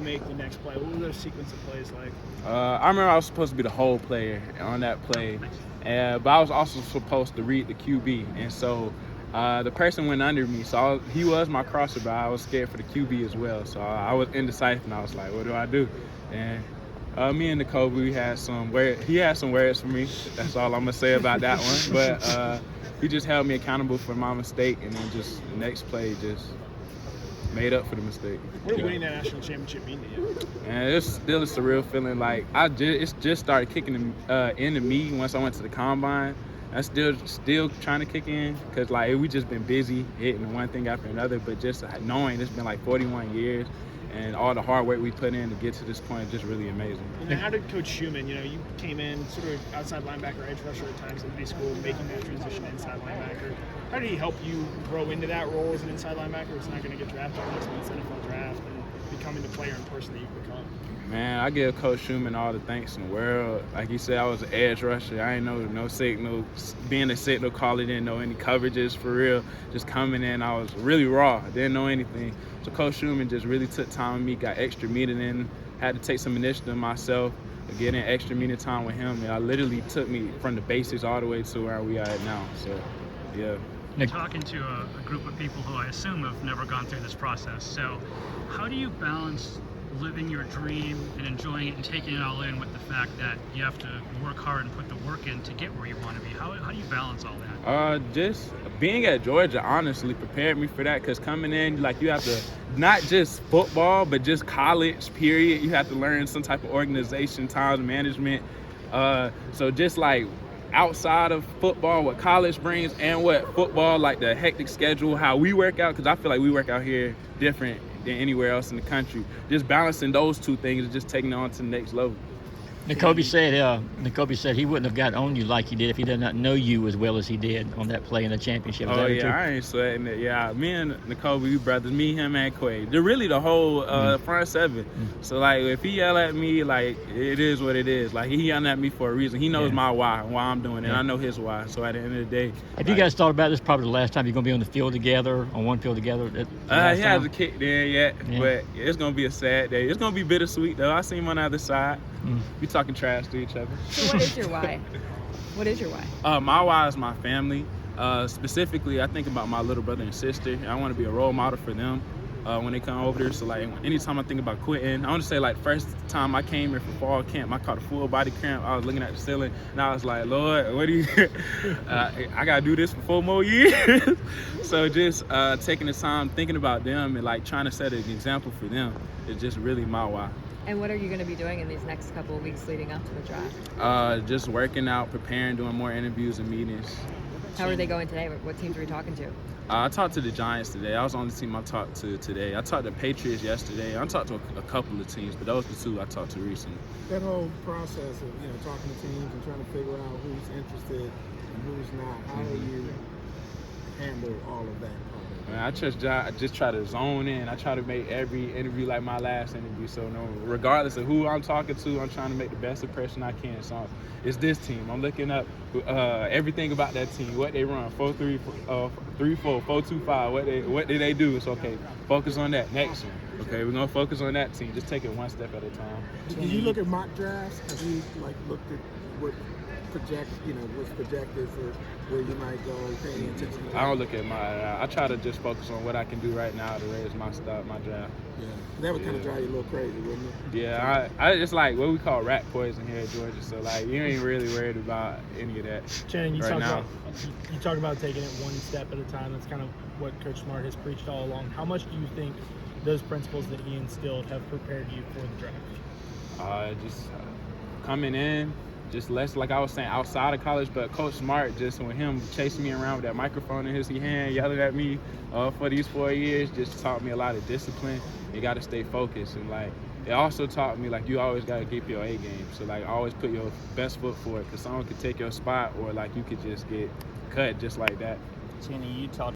make you make the next play? What were those sequence of plays like? I remember I was supposed to be the whole player on that play, but I was also supposed to read the QB, and so the person went under me, so he was my crosser, but I was scared for the QB as well, so I was indecisive, and I was like, what do I do? And me and Nicole, he had some words for me. That's all I'm gonna say about that one. But he just held me accountable for my mistake, and then just the next play just made up for the mistake. What did winning that national championship mean to you? And it's still a surreal feeling. Like it's just started kicking into me once I went to the combine. I still trying to kick in because like we just been busy hitting one thing after another. But just knowing it's been like 41 years. And all the hard work we put in to get to this point is just really amazing. And how did Coach Schumann, you came in sort of outside linebacker, edge rusher at times in high school, making that transition to inside linebacker. How did he help you grow into that role as an inside linebacker? It's not going to get drafted next month's NFL draft and becoming the player in person that you've become. Man, I give Coach Schumann all the thanks in the world. Like he said, I was an edge rusher. I ain't know no signal. Being a signal caller, didn't know any coverages for real. Just coming in, I was really raw. Didn't know anything. So Coach Schumann just really took time with me, got extra meeting in, had to take some initiative myself, getting extra meeting time with him. And I literally took me from the basics all the way to where we are at now. So, yeah. You're talking to a group of people who I assume have never gone through this process. So how do you balance living your dream and enjoying it and taking it all in with the fact that you have to work hard and put the work in to get where you want to be? How do you balance all that? Just being at Georgia honestly prepared me for that, because coming in, like, you have to not just football but just college period, you have to learn some type of organization, time management, so just like outside of football, what college brings and what football, like the hectic schedule, how we work out, because I feel like we work out here different than anywhere else in the country. Just balancing those two things and just taking it on to the next level. N'Kobe said he wouldn't have got on you like he did if he did not know you as well as he did on that play in the championship. Oh yeah, I ain't sweating it. Yeah, me and N'Kobe, we brothers. Me, him, and Quay. They're really the whole front seven. So like, if he yell at me, like, it is what it is. Like, he yelling at me for a reason. He knows my why I'm doing it. And I know his why. So at the end of the day, have you guys thought about this? Probably the last time you're gonna be on the field together, on one field together. He hasn't kicked in yet, but it's gonna be a sad day. It's gonna be bittersweet though. I see him on the other side. We talking trash to each other. So what is your why? What is your why? My why is my family. Specifically, I think about my little brother and sister. I want to be a role model for them when they come over there. So like, anytime I think about quitting, I want to say like first time I came here for fall camp, I caught a full body cramp. I was looking at the ceiling and I was like, Lord, what do you? I gotta do this for 4 more years. So just taking the time, thinking about them and like trying to set an example for them is just really my why. And what are you going to be doing in these next couple of weeks leading up to the draft? Just working out, preparing, doing more interviews and meetings. How are they going today? What teams are you talking to? I talked to the Giants today. I was on the team I talked to today. I talked to the Patriots yesterday. I talked to a couple of teams, but those are the two I talked to recently. That whole process of talking to teams and trying to figure out who's interested and who's not, how do you handle all of that? I just try to zone in. I try to make every interview like my last interview. So regardless of who I'm talking to, I'm trying to make the best impression I can. So it's this team. I'm looking up everything about that team, what they run, 4-3, 3-4, 4-2-5. What did they do? It's okay. Focus on that next one. Okay, we're gonna focus on that team. Just take it one step at a time. Did you look at mock drafts? Have you looked at what what's projected for where you might go, paying attention to that? I don't look at I try to just focus on what I can do right now to raise my draft. Yeah, that would kind of drive you a little crazy, wouldn't it? Yeah, it's like what we call rat poison here at Georgia. So like, you ain't really worried about any of that. Shannon, you talk about taking it one step at a time. That's kind of what Coach Smart has preached all along. How much do you think those principles that he instilled have prepared you for the draft? Just coming in. Just less, like I was saying, outside of college, but Coach Smart, just with him chasing me around with that microphone in his hand, yelling at me for these 4 years, just taught me a lot of discipline. You got to stay focused. And, like, it also taught me, like, you always got to keep your A game. So, like, always put your best foot forward, because someone could take your spot or, like, you could just get cut just like that. Jenny, you talked